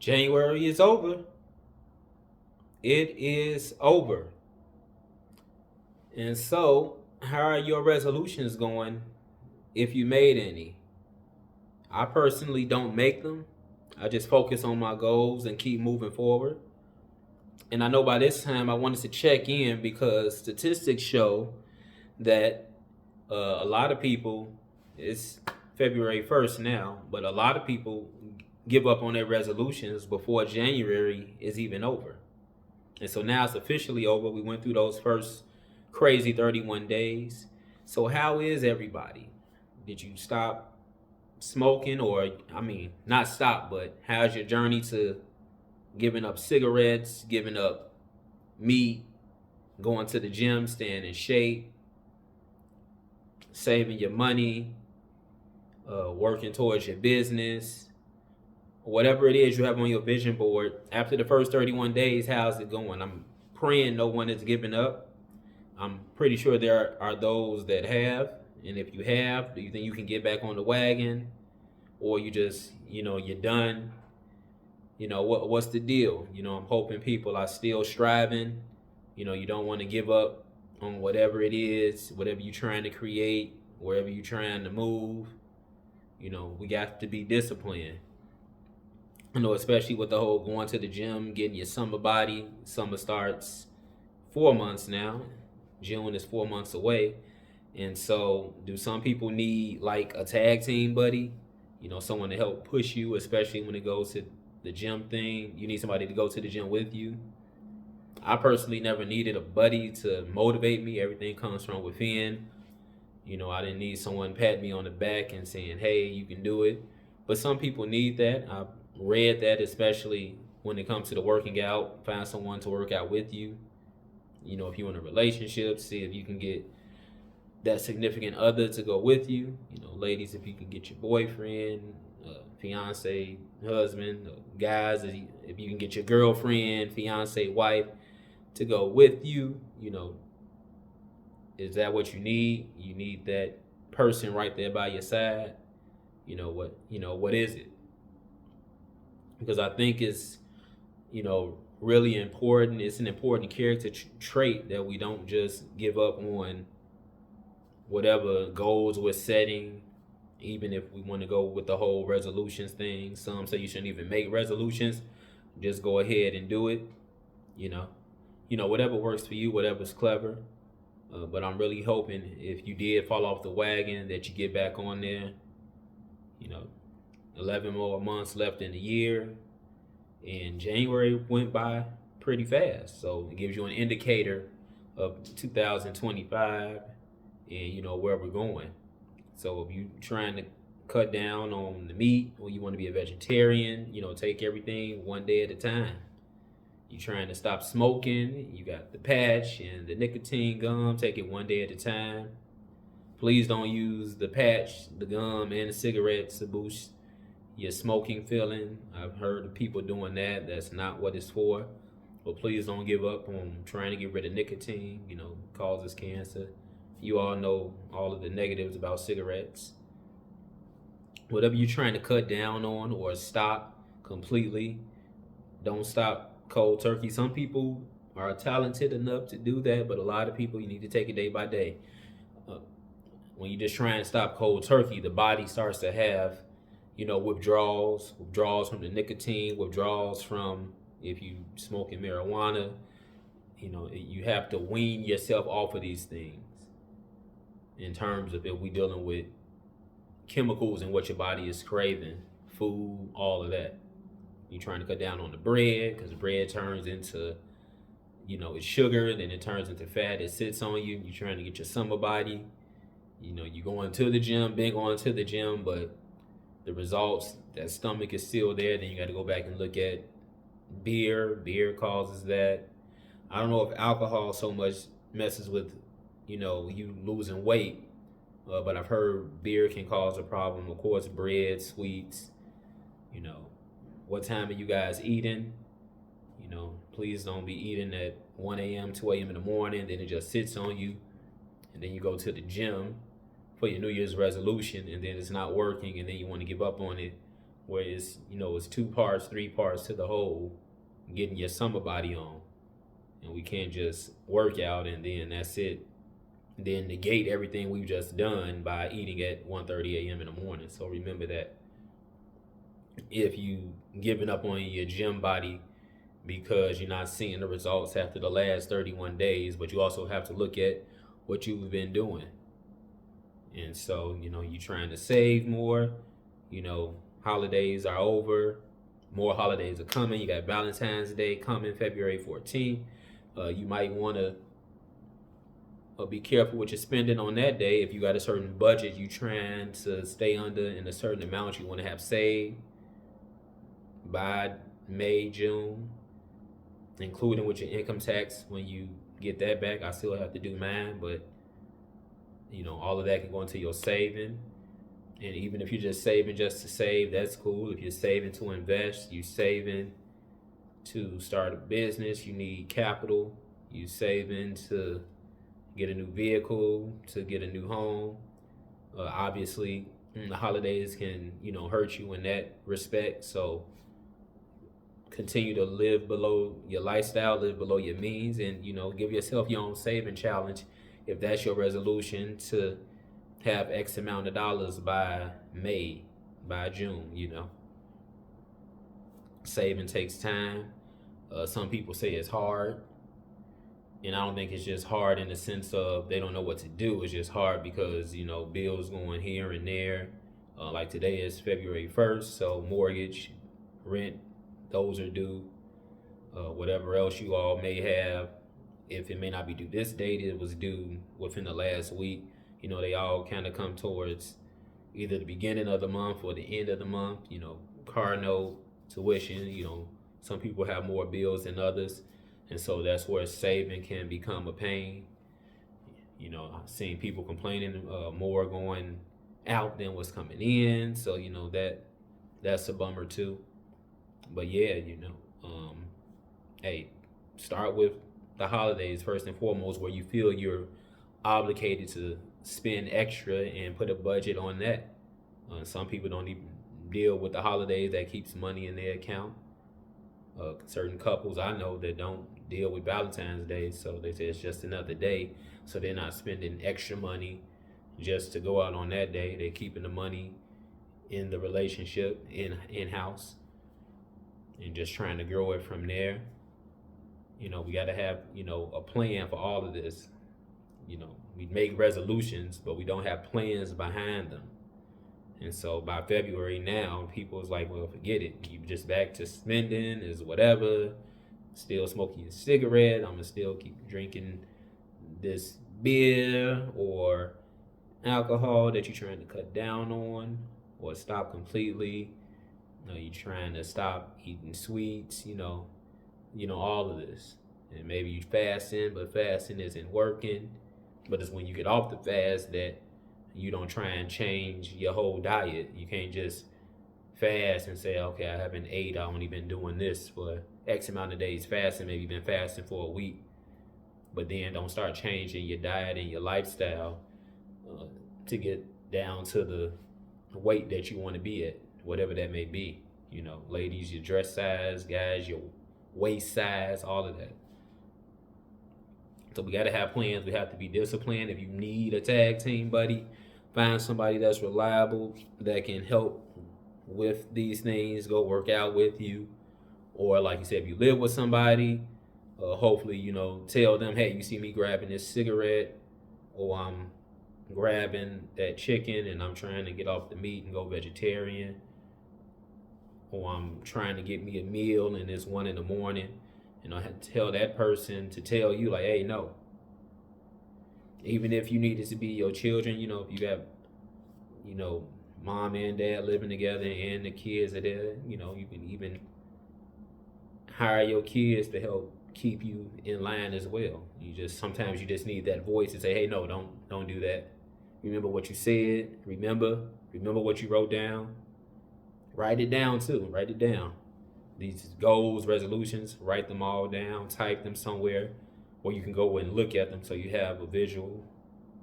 January is over. It is over. And so, how are your resolutions going if you made any? I personally don't make them. I just focus on my goals and keep moving forward. And I know by this time I wanted to check in because statistics show that a lot of people, it's February 1st now, but a lot of people give up on their resolutions before January is even over. And so now it's officially over. We went through those first crazy 31 days. So, how is everybody? Did you stop smoking? Or, I mean, not stop, but how's your journey to giving up cigarettes, giving up meat, going to the gym, staying in shape, saving your money, working towards your business, whatever it is you have on your vision board? After the first 31 days, how's it going? I'm praying no one is giving up. I'm pretty sure there are those that have. And if you have, do you think you can get back on the wagon? Or you just, you're done? What's the deal? I'm hoping people are still striving. You don't want to give up on whatever it is, whatever you're trying to create, wherever you're trying to move. We got to be disciplined. Especially with the whole going to the gym, getting your summer body. Summer starts 4 months now. June is 4 months away. And so, do some people need like a tag team buddy? Someone to help push you, especially when it goes to the gym thing. You need somebody to go to the gym with you. I personally never needed a buddy to motivate me. Everything comes from within. I didn't need someone patting me on the back and saying, hey, you can do it. But some people need that. I read that, especially when it comes to the working out. Find someone to work out with you. If you're in a relationship, see if you can get that significant other to go with you. Ladies, if you can get your boyfriend, fiance, husband. Guys, if you can get your girlfriend, fiance, wife to go with you. Is that what you need? You need that person right there by your side. What is it? Because I think it's really important. It's an important character trait that we don't just give up on whatever goals we're setting, even if we want to go with the whole resolutions thing. Some say you shouldn't even make resolutions. Just go ahead and do it. Whatever works for you, whatever's clever. But I'm really hoping if you did fall off the wagon that you get back on there. 11 more months left in the year. And January went by pretty fast. So it gives you an indicator of 2025 and where we're going. So if you're trying to cut down on the meat or you want to be a vegetarian, take everything one day at a time. You're trying to stop smoking, you got the patch and the nicotine gum, take it one day at a time. Please don't use the patch, the gum, and the cigarettes to boost your smoking feeling. I've heard of people doing that. That's not what it's for. But please don't give up on trying to get rid of nicotine. Causes cancer. You all know all of the negatives about cigarettes. Whatever you're trying to cut down on or stop completely, don't stop cold turkey. Some people are talented enough to do that, but a lot of people, you need to take it day by day. When you just try and stop cold turkey, the body starts to have withdrawals from the nicotine, withdrawals from if you smoking marijuana. You have to wean yourself off of these things in terms of if we dealing with chemicals and what your body is craving, food, all of that. You're trying to cut down on the bread because bread turns into, it's sugar, then it turns into fat. It sits on you. You're trying to get your summer body. You going to the gym, been going to the gym, but the results, that stomach is still there. Then you got to go back and look at beer. Beer causes that. I don't know if alcohol so much messes with, you losing weight, but I've heard beer can cause a problem. Of course, bread, sweets. What time are you guys eating? Please don't be eating at 1 a.m., 2 a.m. in the morning. Then it just sits on you, and then you go to the gym for your New Year's resolution, and then it's not working, and then you want to give up on it where it's 2 parts, 3 parts to the whole, getting your summer body on. And we can't just work out and then that's it. Then negate everything we've just done by eating at 1:30 a.m. in the morning. So remember that if you giving up on your gym body because you're not seeing the results after the last 31 days, but you also have to look at what you've been doing. And so, you're trying to save more, holidays are over, more holidays are coming. You got Valentine's Day coming February 14th. You might want to be careful what you're spending on that day. If you got a certain budget you trying to stay under and a certain amount you want to have saved by May, June, including with your income tax when you get that back. I still have to do mine, but all of that can go into your saving. And even if you're just saving just to save, that's cool. If you're saving to invest, you saving to start a business, you need capital. You saving to get a new vehicle, to get a new home. Obviously, the holidays can, hurt you in that respect. So continue to live below your lifestyle, live below your means, and, give yourself your own saving challenge. If that's your resolution, to have X amount of dollars by May, by June, Saving takes time. Some people say it's hard. And I don't think it's just hard in the sense of they don't know what to do. It's just hard because, bills going here and there. Like today is February 1st, so mortgage, rent, those are due. Whatever else you all may have, if it may not be due this date, it was due within the last week. They all kind of come towards either the beginning of the month or the end of the month. Car note, tuition, some people have more bills than others. And so that's where saving can become a pain. I've seen people complaining more going out than what's coming in. So, that's a bummer too. But yeah, hey, start with the holidays first and foremost, where you feel you're obligated to spend extra and put a budget on that. Some people don't even deal with the holidays. That keeps money in their account. Certain couples I know that don't deal with Valentine's Day, so they say it's just another day, so they're not spending extra money just to go out on that day. They're keeping the money in the relationship in-house and just trying to grow it from there. We got to have a plan for all of this. We make resolutions, but we don't have plans behind them. And so by February now, people is like, well, forget it. You just back to spending is whatever. Still smoking a cigarette. I'm going to still keep drinking this beer or alcohol that you're trying to cut down on or stop completely. You're trying to stop eating sweets, all of this. And maybe you fasting, but fasting isn't working. But it's when you get off the fast that you don't try and change your whole diet. You can't just fast and say, okay, I haven't ate. I've only been doing this for X amount of days fasting. Maybe you've been fasting for a week. But then don't start changing your diet and your lifestyle to get down to the weight that you want to be at, whatever that may be. Ladies, your dress size, guys, your waist size, all of that. So we got to have plans. We have to be disciplined. If you need a tag team buddy, find somebody that's reliable that can help with these things, go work out with you. Or like you said, if you live with somebody, hopefully, tell them, hey, you see me grabbing this cigarette, or I'm grabbing that chicken and I'm trying to get off the meat and go vegetarian, or I'm trying to get me a meal and it's 1 a.m. I had to tell that person to tell you, like, hey, no. Even if you need it to be your children, if you got, mom and dad living together and the kids are there, you can even hire your kids to help keep you in line as well. Sometimes you just need that voice to say, hey, no, don't do that. Remember what you said. Remember what you wrote down. Write it down too. Write it down. These goals, resolutions, write them all down, type them somewhere where you can go and look at them so you have a visual.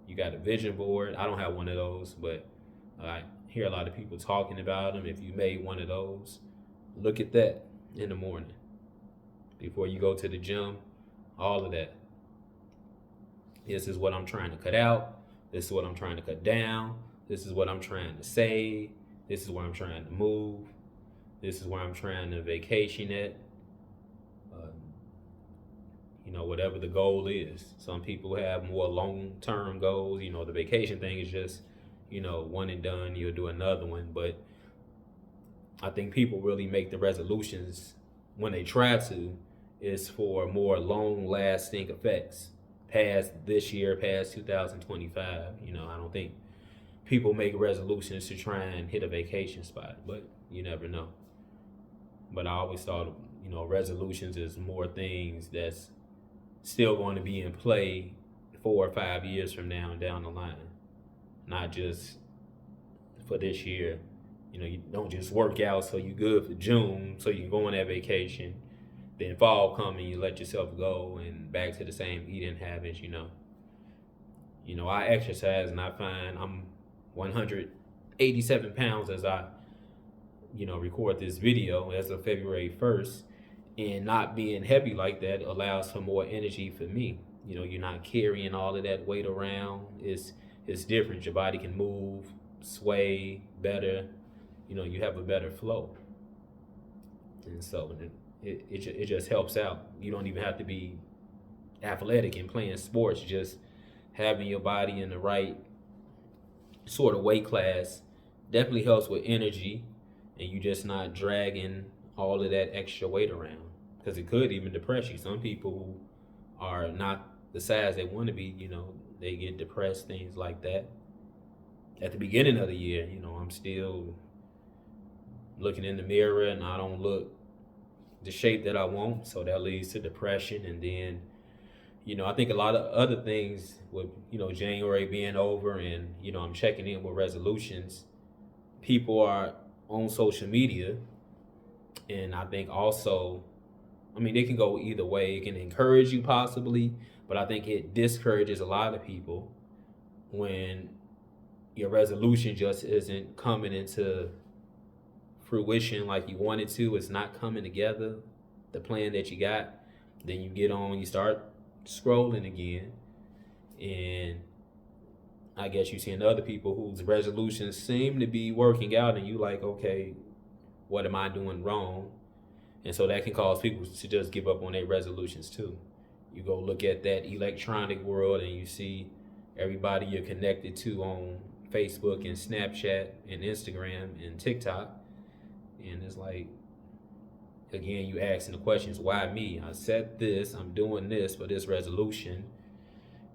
You got a vision board. I don't have one of those, but hear a lot of people talking about them. If you made one of those, look at that in the morning before you go to the gym. All of that. This is what I'm trying to cut out. This is what I'm trying to cut down. This is what I'm trying to save. This is where I'm trying to move. This is where I'm trying to vacation at. Whatever the goal is. Some people have more long-term goals. The vacation thing is just, one and done. You'll do another one. But I think people really make the resolutions when they try to is for more long-lasting effects past this year, past 2025. I don't think people make resolutions to try and hit a vacation spot, but you never know. But I always thought, resolutions is more things that's still going to be in play 4 or 5 years from now and down the line, not just for this year. You don't just work out so you good for June so you can go on that vacation. Then fall coming, you let yourself go and back to the same eating habits. I exercise and I find I'm 187 pounds as I, record this video as of February 1st. And not being heavy like that allows for more energy for me. You're not carrying all of that weight around. It's different. Your body can move, sway better. You have a better flow. And so it just helps out. You don't even have to be athletic in playing sports. Just having your body in the right sort of weight class definitely helps with energy, and you just not dragging all of that extra weight around, because it could even depress you. Some people who are not the size they want to be, they get depressed, things like that. At the beginning of the year, I'm still looking in the mirror and I don't look the shape that I want, so that leads to depression. And then, I think a lot of other things with, January being over and, I'm checking in with resolutions. People are on social media, and I think also, they can go either way. It can encourage you possibly, but I think it discourages a lot of people when your resolution just isn't coming into fruition like you wanted to. It's not coming together, the plan that you got. Then you get on, you start scrolling again, and I guess you're seeing other people whose resolutions seem to be working out, and you like, okay, what am I doing wrong? And so that can cause people to just give up on their resolutions too. You go look at that electronic world and you see everybody you're connected to on Facebook and Snapchat and Instagram and TikTok. And it's like, again, you asking the questions, why me? I said this, I'm doing this for this resolution,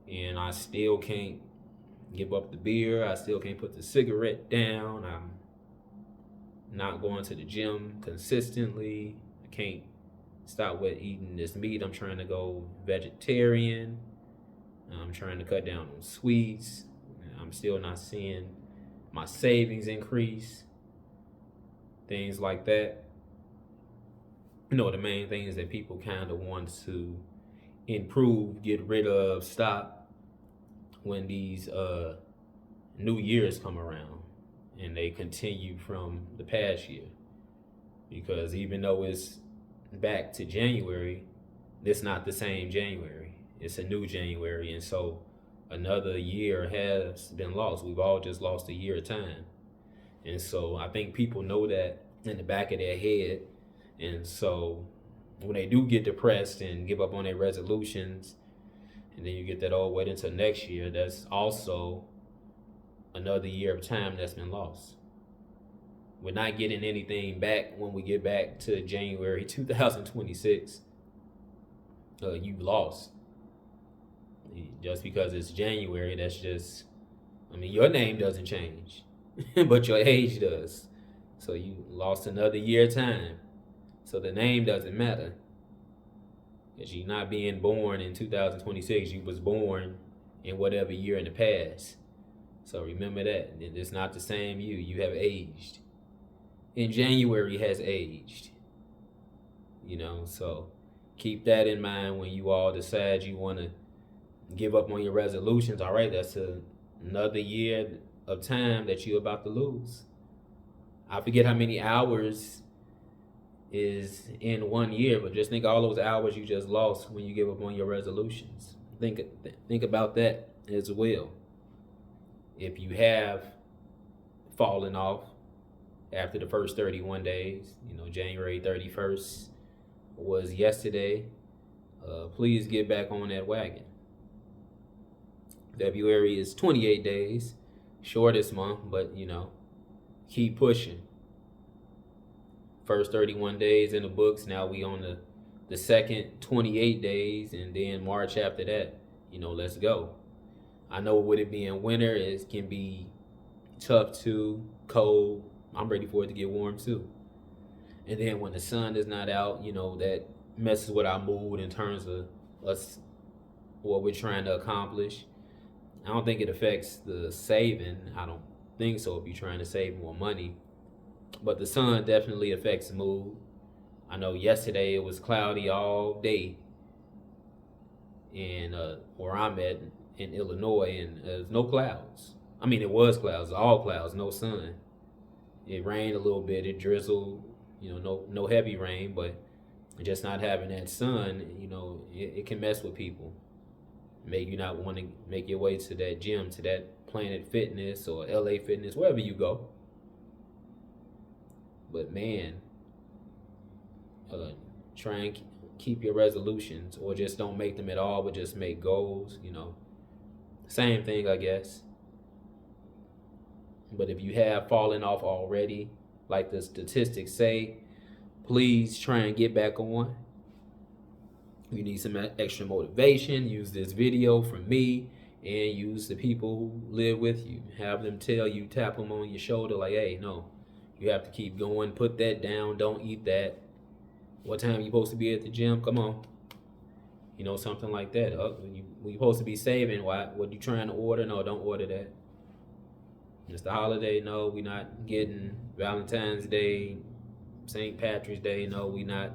and I still can't give up the beer. I still can't put the cigarette down. I'm not going to the gym consistently. I can't stop with eating this meat. I'm trying to go vegetarian. I'm trying to cut down on sweets. I'm still not seeing my savings increase. Things like that. The main thing is that people kind of want to improve, get rid of, stop when these new years come around and they continue from the past year. Because even though it's back to January, it's not the same January. It's a new January, and so another year has been lost. We've all just lost a year of time. And so I think people know that in the back of their head. And so when they do get depressed and give up on their resolutions, and then you get that, oh, wait until next year, that's also another year of time that's been lost. We're not getting anything back when we get back to January 2026. You've lost. Just because it's January, that's just, your name doesn't change, but your age does. So you lost another year of time. So the name doesn't matter. Because you're not being born in 2026. You was born in whatever year in the past. So remember that. It's not the same you. You have aged. And January has aged. So keep that in mind when you all decide you want to give up on your resolutions. All right, that's another year of time that you're about to lose. I forget how many hours is in 1 year, but just think all those hours you just lost when you give up on your resolutions. Think about that as well. If you have fallen off after the first 31 days, January 31st was yesterday. Please get back on that wagon. February is 28 days, shortest month, but keep pushing. First 31 days in the books. Now we on the second 28 days, and then March after that. Let's go. I know with it being winter, it can be tough too, cold. I'm ready for it to get warm too. And then when the sun is not out, that messes with our mood in terms of us, what we're trying to accomplish. I don't think it affects the saving. I don't think so if you're trying to save more money. But the sun definitely affects the mood. I know yesterday it was cloudy all day in where I'm at in Illinois, and there's no clouds. I mean, it was clouds, all clouds, no sun. It rained a little bit, it drizzled, no heavy rain, but just not having that sun, it can mess with people. Make you not want to make your way to that gym, to that Planet Fitness or LA Fitness, wherever you go. But man, try and keep your resolutions, or just don't make them at all, but just make goals. Same thing, I guess. But if you have fallen off already, like the statistics say, please try and get back on. You need some extra motivation. Use this video from me, and use the people who live with you. Have them tell you, tap them on your shoulder like, hey, no, you have to keep going. Put that down. Don't eat that. What time you supposed to be at the gym? Come on. Something like that. When you supposed to be saving, what you trying to order? No, don't order that. It's the holiday. No, we not getting Valentine's Day, St. Patrick's Day. No, we not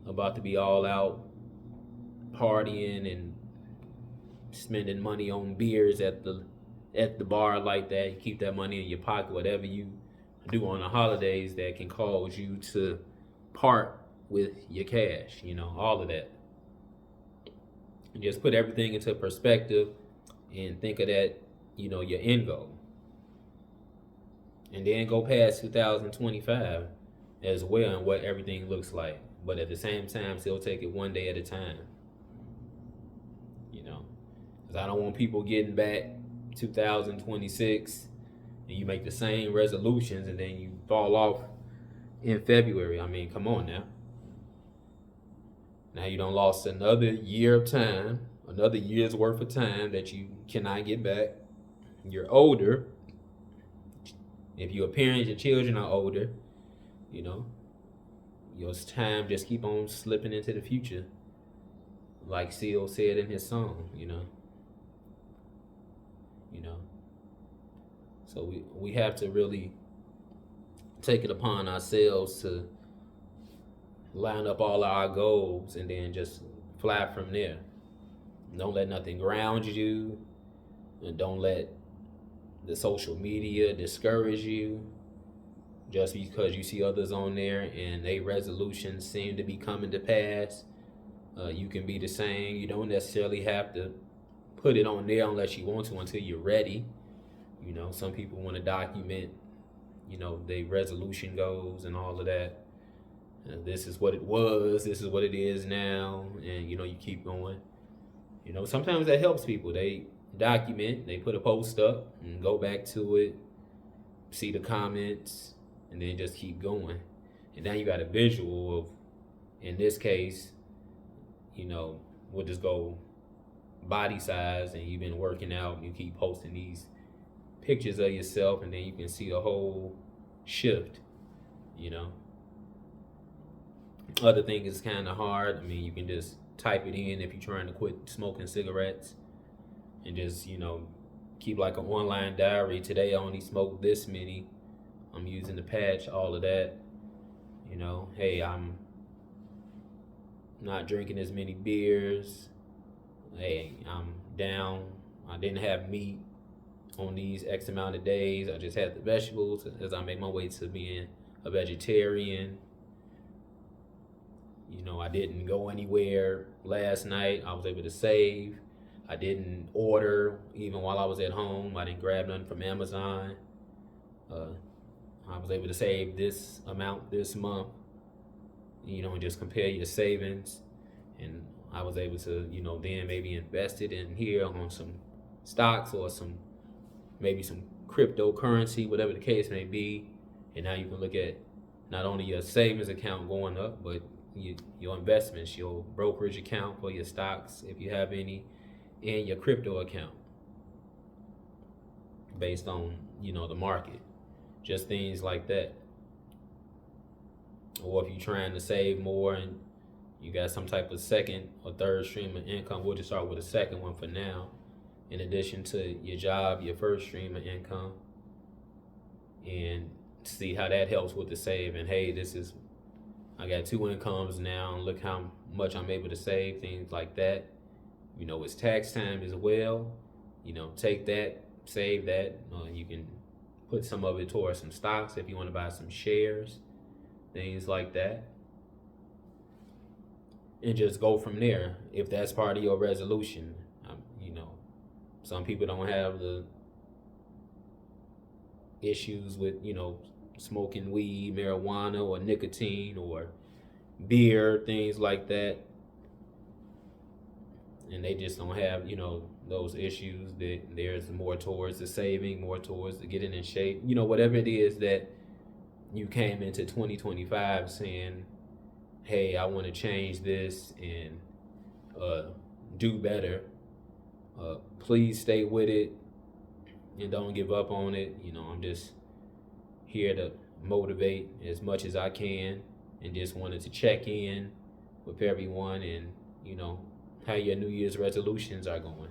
about to be all out partying and spending money on beers at the bar like that. You keep that money in your pocket. Whatever you do on the holidays that can cause you to part with your cash, all of that. And just put everything into perspective and think of that, your end goal. And then go past 2025 as well, and what everything looks like. But at the same time, still take it one day at a time. Because I don't want people getting back 2026 and you make the same resolutions and then you fall off in February. I mean, come on now. Now you done lost another year of time, another year's worth of time that you cannot get back. You're older. If your parents, your children are older, your time just keep on slipping into the future. Like Seal said in his song, So we have to really take it upon ourselves to line up all our goals and then just fly from there. Don't let nothing ground you, and don't let the social media discourage you just because you see others on there and their resolutions seem to be coming to pass. You can be the same. You don't necessarily have to put it on there unless you want to, until you're ready. Some people want to document, their resolution goals and all of that. This is what it was, this is what it is now, and you keep going. Sometimes that helps people. They document, they put a post up and go back to it, see the comments, and then just keep going. And now you got a visual of, in this case, we'll just go body size, and you've been working out and you keep posting these pictures of yourself, and then you can see a whole shift. Other thing is kind of hard. I mean, you can just type it in if you're trying to quit smoking cigarettes, and just keep like an online diary. Today I only smoked this many. I'm using the patch, all of that. Hey, I'm not drinking as many beers. Hey, I'm down. I didn't have meat on these X amount of days. I just had the vegetables as I make my way to being a vegetarian. You know, I didn't go anywhere last night. I was able to save. I didn't order even while I was at home. I didn't grab nothing from Amazon. Uh, I was able to save this amount this month, you know, and just compare your savings. And I was able to, you know, then maybe invest it in here on some stocks or maybe some cryptocurrency, whatever the case may be. And now you can look at not only your savings account going up, but your investments, your brokerage account for your stocks, if you have any, and your crypto account based on, you know, the market. Just things like that. Or if you're trying to save more and you got some type of second or third stream of income, we'll just start with a second one for now. In addition to your job, your first stream of income, and see how that helps with the save. And hey, I got 2 incomes now, and look how much I'm able to save, things like that. You know, it's tax time as well. You know, take that, save that. You can put some of it towards some stocks if you want to buy some shares, things like that. And just go from there if that's part of your resolution. You know, some people don't have the issues with, you know, smoking weed, marijuana, or nicotine, or beer, things like that. And they just don't have, you know, those issues. That there's more towards the saving, more towards the getting in shape. You know, whatever it is that you came into 2025 saying, hey, I want to change this and do better. Please stay with it and don't give up on it. You know, I'm just here to motivate as much as I can, and just wanted to check in with everyone and, you know, how your New Year's resolutions are going.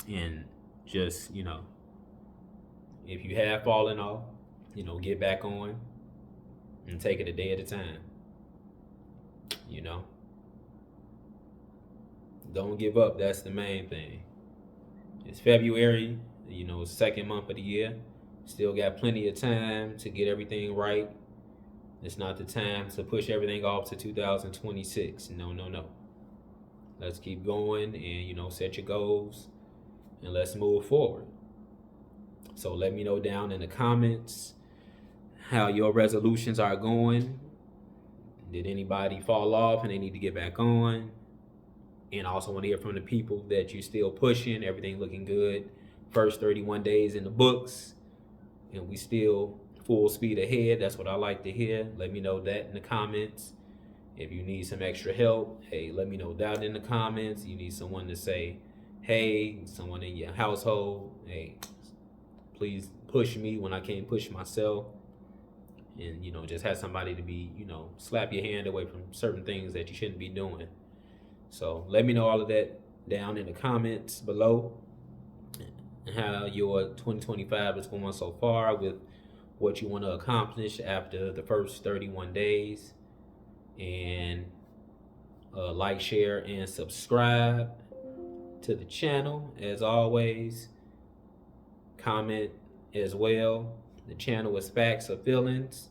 And just, you know, if you have fallen off, you know, get back on and take it a day at a time. You know, don't give up. That's the main thing. It's February, you know, second month of the year. Still got plenty of time to get everything right. It's not the time to push everything off to 2026. No. Let's keep going and, you know, set your goals and let's move forward. So let me know down in the comments how your resolutions are going. Did anybody fall off and they need to get back on? And I also want to hear from the people that you're still pushing, everything looking good. First 31 days in the books, and we still full speed ahead. That's what I like to hear. Let me know that in the comments. If you need some extra help, hey, let me know that in the comments. You need someone to say, hey, someone in your household, hey, please push me when I can't push myself. And, you know, just have somebody to be, you know, slap your hand away from certain things that you shouldn't be doing. So let me know all of that down in the comments below, how your 2025 is going so far, with what you want to accomplish after the first 31 days. And like, share, and subscribe to the channel. As always, comment as well. The channel is Facts or Feelings,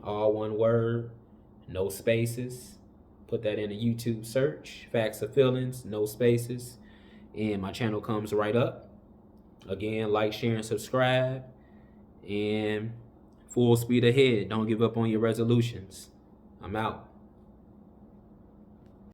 all one word, no spaces. Put that in a YouTube search, Facts or Feelings, no spaces, and my channel comes right up. Again, like, share, and subscribe, and full speed ahead. Don't give up on your resolutions. I'm out.